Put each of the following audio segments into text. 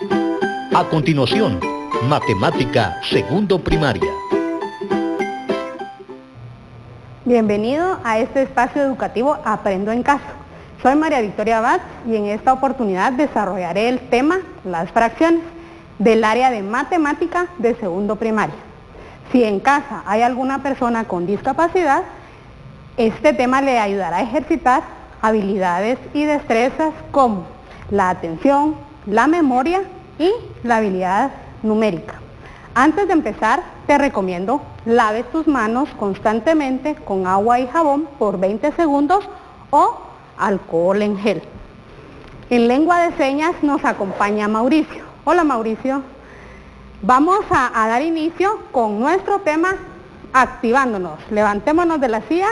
A continuación, Matemática Segundo Primaria. Bienvenido a este espacio educativo Aprendo en Casa. Soy María Victoria Abad y en esta oportunidad desarrollaré el tema las fracciones del área de matemática de segundo primaria. Si en casa hay alguna persona con discapacidad, este tema le ayudará a ejercitar habilidades y destrezas como la atención, la memoria y la habilidad numérica. Antes de empezar, te recomiendo laves tus manos constantemente con agua y jabón por 20 segundos o alcohol en gel. En lengua de señas nos acompaña Mauricio. Hola Mauricio. Vamos a dar inicio con nuestro tema activándonos. Levantémonos de la silla.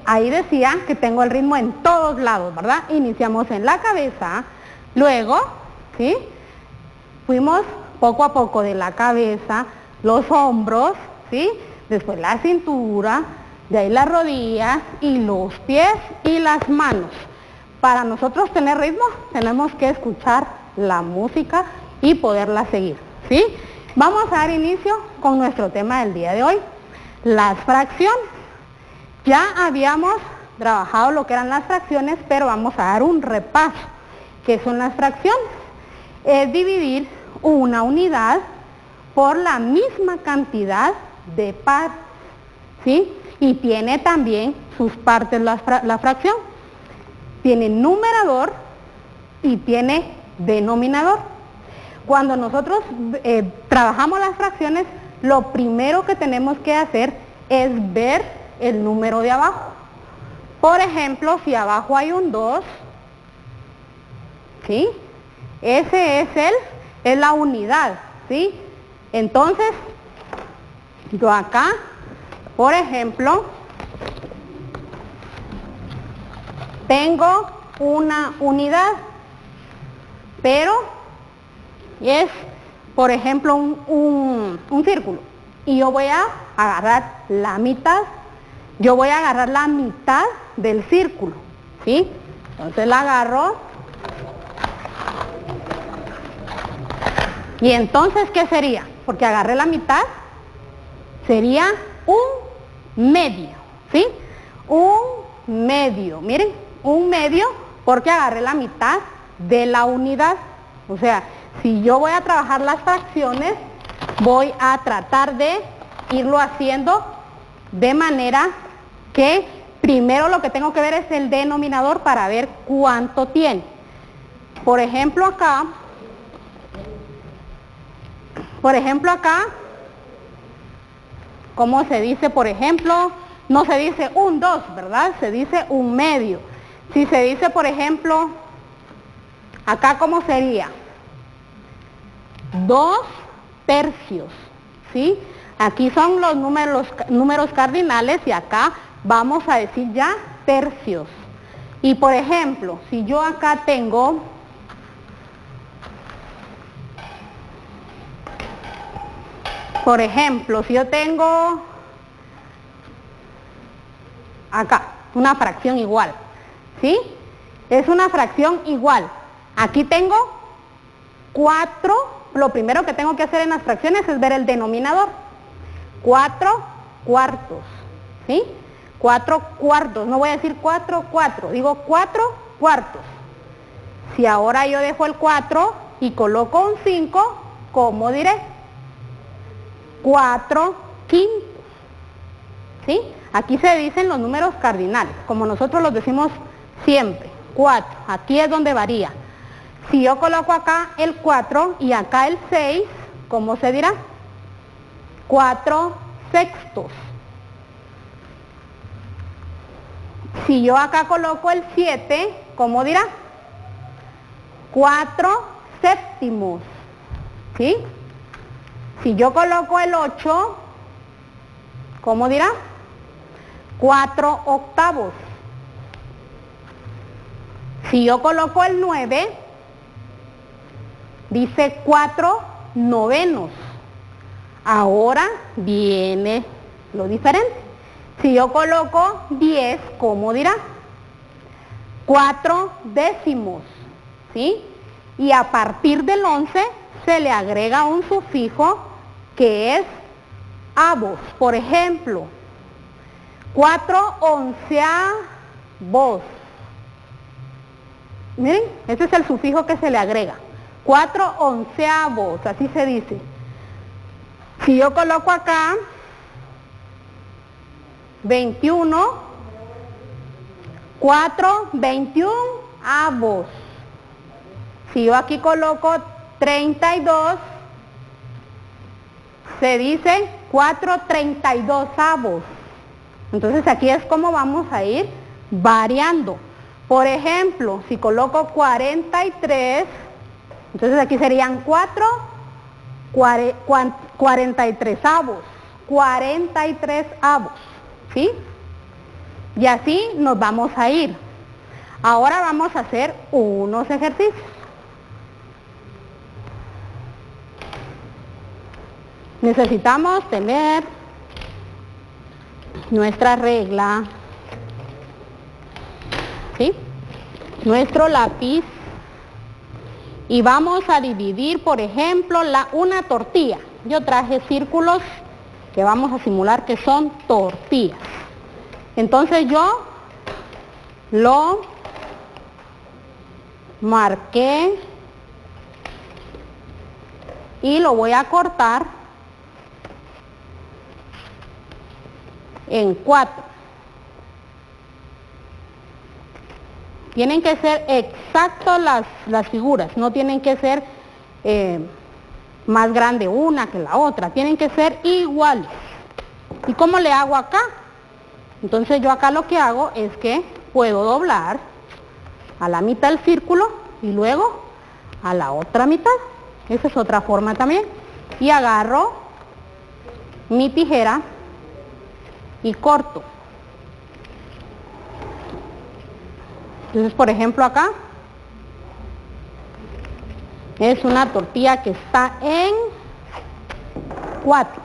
Ahí decía que tengo el ritmo en todos lados, ¿verdad? Iniciamos en la cabeza, luego, ¿sí? Fuimos poco a poco de la cabeza, los hombros, ¿sí? Después la cintura, de ahí las rodillas y los pies y las manos. Para nosotros tener ritmo, tenemos que escuchar la música y poderla seguir, ¿sí? Vamos a dar inicio con nuestro tema del día de hoy, las fracciones. Ya habíamos trabajado lo que eran las fracciones, pero vamos a dar un repaso. ¿Qué son las fracciones? Es dividir una unidad por la misma cantidad de partes, ¿sí? Y tiene también sus partes la fracción. Tiene numerador y tiene denominador. Cuando nosotros trabajamos las fracciones, lo primero que tenemos que hacer es ver el número de abajo. Por ejemplo, si abajo hay un 2, ¿sí? Ese es la unidad, ¿sí? Entonces, yo acá, por ejemplo, tengo una unidad, pero es, por ejemplo, un círculo. Y yo voy a agarrar la mitad. Yo voy a agarrar la mitad del círculo, ¿sí? Entonces la agarro. Y entonces, ¿qué sería? Porque agarré la mitad, sería un medio, ¿sí? Un medio, miren, un medio porque agarré la mitad de la unidad. O sea, si yo voy a trabajar las fracciones, voy a tratar de irlo haciendo de manera que primero lo que tengo que ver es el denominador para ver cuánto tiene. Por ejemplo acá, ¿cómo se dice? Por ejemplo, no se dice un 2, ¿verdad? Se dice un medio. Si se dice, por ejemplo, acá, ¿cómo sería? 2 tercios, ¿sí? Aquí son los números cardinales y acá vamos a decir ya tercios. Y por ejemplo, si yo acá tengo por ejemplo, si yo tengo acá una fracción igual, ¿sí? Es una fracción igual. Aquí tengo 4, lo primero que tengo que hacer en las fracciones es ver el denominador. 4 cuartos, ¿sí? 4 cuartos, no voy a decir 4 cuartos, digo 4 cuartos. Si ahora yo dejo el 4 y coloco un 5, ¿cómo diré? 4 quintos, ¿sí? Aquí se dicen los números cardinales, como nosotros los decimos siempre, 4, aquí es donde varía. Si yo coloco acá el 4 y acá el 6, ¿cómo se dirá? 4 sextos. Si yo acá coloco el 7, ¿cómo dirá? 4 séptimos, ¿sí? Si yo coloco el 8, ¿cómo dirá? 4 octavos. Si yo coloco el 9, dice 4 novenos. Ahora viene lo diferente. Si yo coloco 10, ¿cómo dirá? 4 décimos, ¿sí? Y a partir del 11 se le agrega un sufijo que es avos. Por ejemplo, 4 onceavos. Miren, ese es el sufijo que se le agrega. 4 onceavos, así se dice. Si yo coloco acá 21, 4 21avos. Si yo aquí coloco 32, se dice 4 32avos. Entonces aquí es como vamos a ir variando. Por ejemplo, si coloco 43, entonces aquí serían 4 43avos, 43avos, ¿sí? Y así nos vamos a ir. Ahora vamos a hacer unos ejercicios. Necesitamos tener nuestra regla, ¿sí? Nuestro lápiz. Y vamos a dividir, por ejemplo, una tortilla. Yo traje círculos que vamos a simular que son tortillas. Entonces yo lo marqué y lo voy a cortar en 4. Tienen que ser exactas las figuras, no tienen que ser más grande una que la otra, tienen que ser iguales. ¿Y cómo le hago acá? Entonces yo acá lo que hago es que puedo doblar a la mitad del círculo y luego a la otra mitad. Esa es otra forma también. Y agarro mi tijera y corto. Entonces, por ejemplo, acá es una tortilla que está en 4.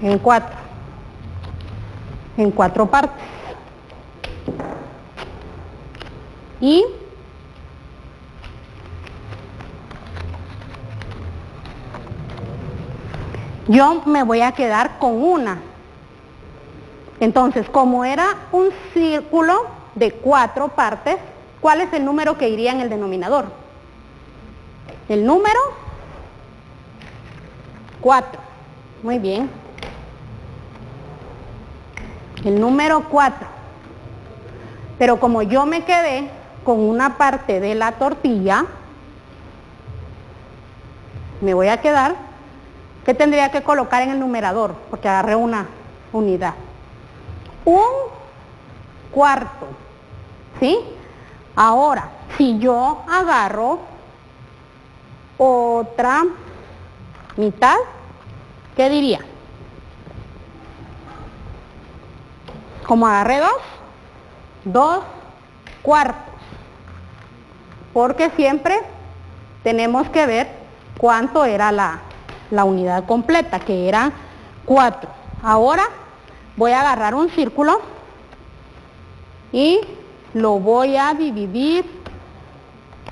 En 4. En 4 partes. Y yo me voy a quedar con una. Entonces, como era un círculo de 4 partes, ¿cuál es el número que iría en el denominador? El número 4. Muy bien. El número 4. Pero como yo me quedé con una parte de la tortilla, me voy a quedar. ¿Qué tendría que colocar en el numerador? Porque agarré una unidad. Un cuarto, ¿sí? Ahora, si yo agarro otra mitad, ¿qué diría? Como agarré 2 cuartos. Porque siempre tenemos que ver cuánto era la unidad completa, que era 4. Ahora voy a agarrar un círculo y lo voy a dividir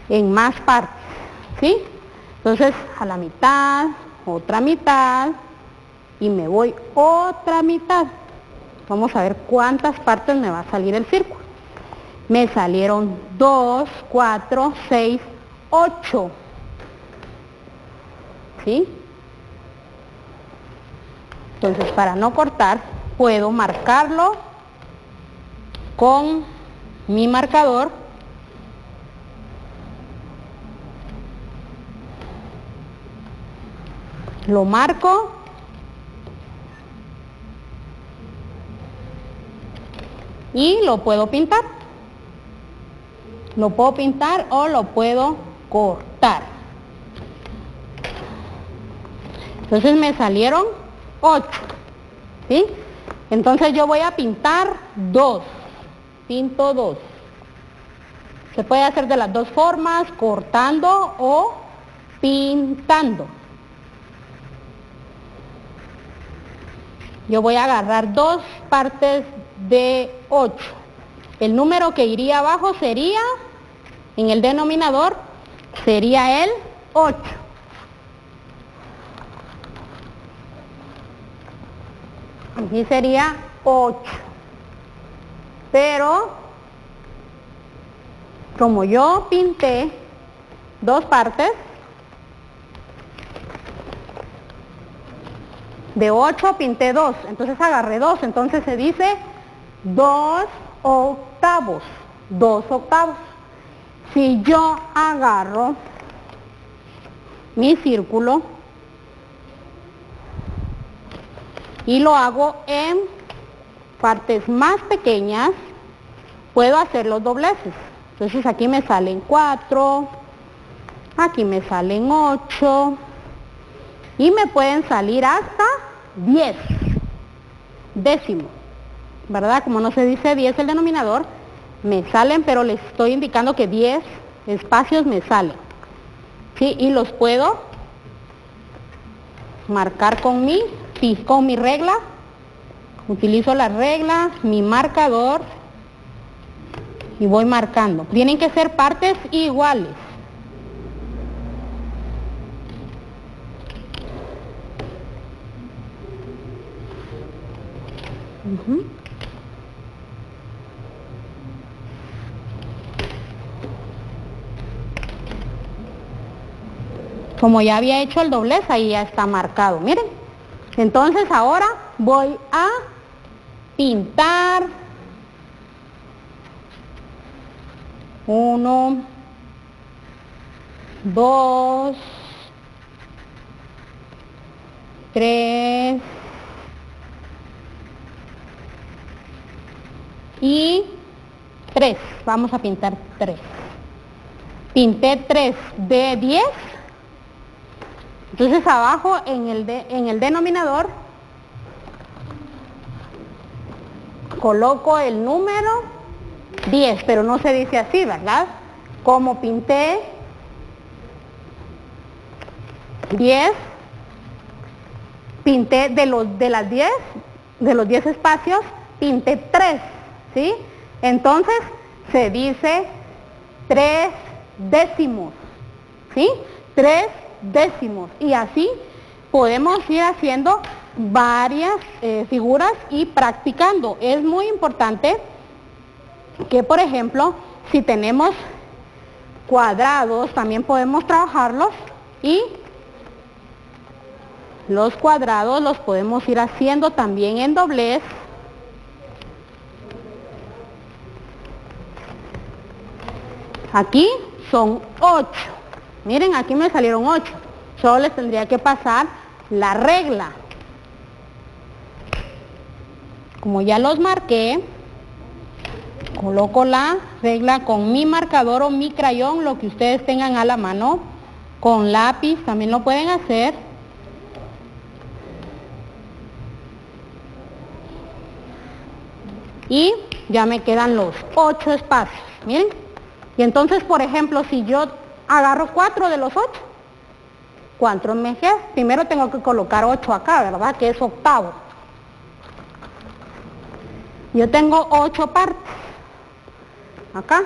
en más partes, ¿sí? Entonces a la mitad, otra mitad y me voy otra mitad. Vamos a ver cuántas partes me va a salir el círculo. Me salieron 2, 4, 6, 8. ¿Sí? Entonces para no cortar puedo marcarlo con mi marcador. Lo marco y lo puedo pintar. Lo puedo pintar o lo puedo cortar. Entonces me salieron 8. ¿Sí? Entonces yo voy a pintar 2. Pinto 2. Se puede hacer de las dos formas, cortando o pintando. Yo voy a agarrar 2 partes de 8. El número que iría abajo sería, en el denominador, sería el 8. Aquí sería 8. Pero, como yo pinté 2 partes, de 8 pinté 2, entonces agarré 2, entonces se dice 2 octavos, 2 octavos. Si yo agarro mi círculo y lo hago en partes más pequeñas, puedo hacer los dobleces. Entonces aquí me salen 4, aquí me salen 8 y me pueden salir hasta 10 décimos, ¿verdad? Como no se dice 10 el denominador, me salen, pero les estoy indicando que 10 espacios me salen. ¿Sí? Y los puedo marcar con mi regla. Utilizo la regla, mi marcador y voy marcando. Tienen que ser partes iguales. Como ya había hecho el doblez, ahí ya está marcado, miren. Entonces ahora voy a pintar 1, 2, 3 y 3. Vamos a pintar 3. Pinté 3 de 10. Entonces abajo en el denominador coloco el número 10, pero no se dice así, ¿verdad? Como pinté 10, pinté de los 10 espacios, pinté 3, ¿sí? Entonces se dice 3 décimos, ¿sí? 3 décimos, y así podemos ir haciendo varias figuras y practicando. Es muy importante que, por ejemplo, si tenemos cuadrados, también podemos trabajarlos, y los cuadrados los podemos ir haciendo también en doblez. Aquí son 8. Miren, aquí me salieron 8. Solo les tendría que pasar la regla. Como ya los marqué, coloco la regla con mi marcador o mi crayón, lo que ustedes tengan a la mano. Con lápiz también lo pueden hacer. Y ya me quedan los 8 espacios. Miren. Y entonces, por ejemplo, si yo agarro 4 de los 8, ¿cuántos me quedan? Primero tengo que colocar 8 acá, ¿verdad? Que es octavo. Yo tengo 8 partes. acá,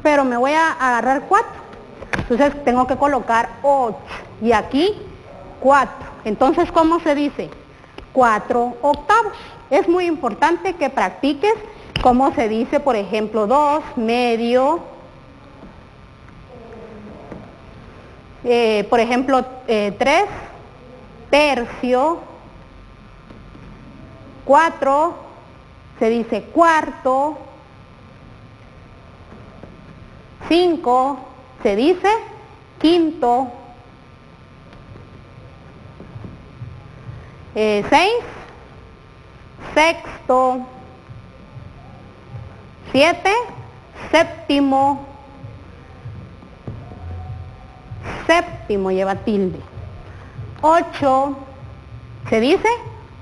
pero me voy a agarrar 4. Entonces tengo que colocar 8 y aquí 4. Entonces, ¿cómo se dice? 4 octavos. Es muy importante que practiques cómo se dice, por ejemplo, 2, medio, por ejemplo, 3, tercio, 4, se dice cuarto, 5, se dice quinto, 6, sexto, 7, séptimo, séptimo lleva tilde, 8, se dice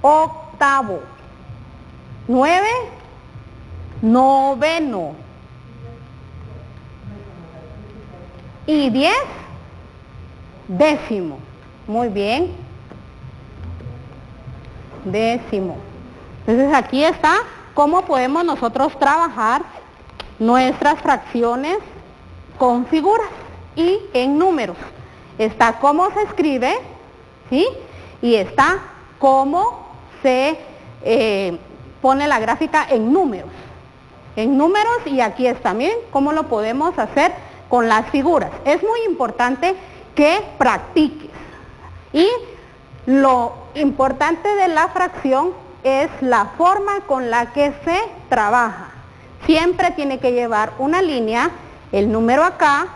octavo, 9, noveno, y 10, décimo. Muy bien, décimo. Entonces aquí está cómo podemos nosotros trabajar nuestras fracciones con figuras y en números. Está cómo se escribe, ¿sí? Y está cómo se pone la gráfica en números. En números, y aquí está también cómo lo podemos hacer con las figuras. Es muy importante que practiques. Y lo importante de la fracción es la forma con la que se trabaja. Siempre tiene que llevar una línea, el número acá,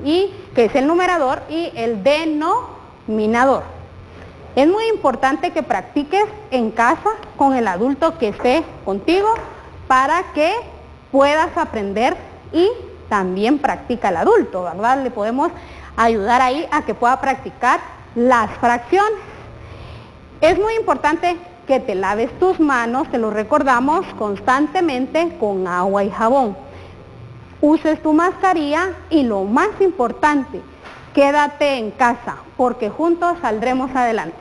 y que es el numerador, y el denominador. Es muy importante que practiques en casa con el adulto que esté contigo para que puedas aprender, y también practica el adulto, ¿verdad? Le podemos ayudar ahí a que pueda practicar las fracciones. Es muy importante que te laves tus manos, te lo recordamos constantemente, con agua y jabón. Uses tu mascarilla y lo más importante, quédate en casa, porque juntos saldremos adelante.